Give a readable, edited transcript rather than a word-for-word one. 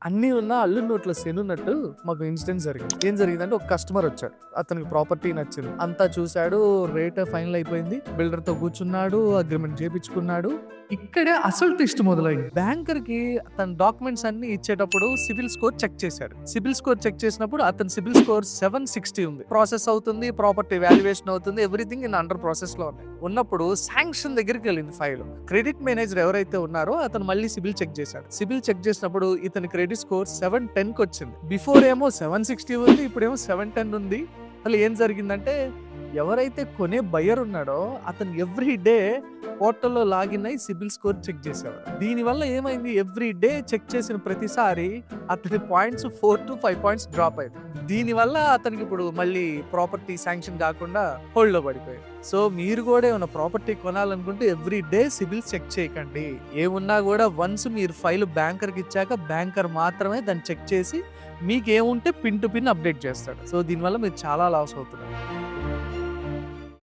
అన్నీ ఉన్నా అల్లుడి నోట్లో శనున్నట్టు మాకు ఇన్సిడెంట్ జరిగింది. ఏం జరిగిందంటే ఒక కస్టమర్ వచ్చాడు. అతనికి ప్రాపర్టీ నచ్చింది. అంతా చూసాడు. రేట్ ఫైనల్ అయిపోయింది. బిల్డర్ తో కూర్చున్నాడు. అగ్రిమెంట్ చేపించుకున్నాడు. ఇక్కడే అసలు ట్విస్ట్ మొదలైంది. బ్యాంకర్ కి తన డాక్యుమెంట్స్ అన్ని ఇచ్చేటప్పుడు సిబిల్ స్కోర్ చెక్ చేశాడు. సిబిల్ స్కోర్ చెక్ చేసినప్పుడు అతని సిబిల్ స్కోర్ 760 ఉంది. ప్రాసెస్ అవుతుంది. ప్రాపర్టీ వాల్యుయేషన్ అవుతుంది. ఎవ్రీథింగ్ ఇన్ అండర్ ప్రాసెస్ లో ఉంది. ఉన్నప్పుడు శాంక్షన్ దగ్గరికి వెళ్ళింది ఫైల్. క్రెడిట్ మేనేజర్ ఎవరైతే ఉన్నారో అతను మళ్ళీ సిబిల్ చెక్ చేశాడు. సిబిల్ చెక్ చేసినప్పుడు ఇతని క్రెడిట్ స్కోర్ 710 కి వచ్చింది. బిఫోర్ ఏమో 760 ఉంది. ఇప్పుడేమో 710 ఉంది. అసలు ఏం జరిగిందంటే ఎవరైతే కొనే బయ్యర్ ఉన్నాడో అతను ఎవ్రీ డే పోర్టల్లో లాగిన్ అయ్యి సిబిల్ స్కోర్ చెక్ చేసేవాడు. దీనివల్ల ఏమైంది, ఎవ్రీ డే చెక్ చేసిన ప్రతిసారి అతని పాయింట్స్ 4 to 5 పాయింట్స్ డ్రాప్ అయింది. దీనివల్ల అతనికి ఇప్పుడు మళ్ళీ ప్రాపర్టీ శాంక్షన్ కాకుండా హోల్డ్ లో పడిపోయాయి. సో మీరు కూడా ఏమైనా ప్రాపర్టీ కొనాలనుకుంటే ఎవ్రీ డే సిబిల్ చెక్ చేయకండి. ఏమున్నా కూడా వన్స్ మీరు ఫైల్ బ్యాంకర్కి ఇచ్చాక బ్యాంకర్ మాత్రమే దాన్ని చెక్ చేసి మీకు ఏముంటే పిన్ టు పిన్ అప్డేట్ చేస్తాడు. సో దీనివల్ల మీరు చాలా లాస్ అవుతున్నారు.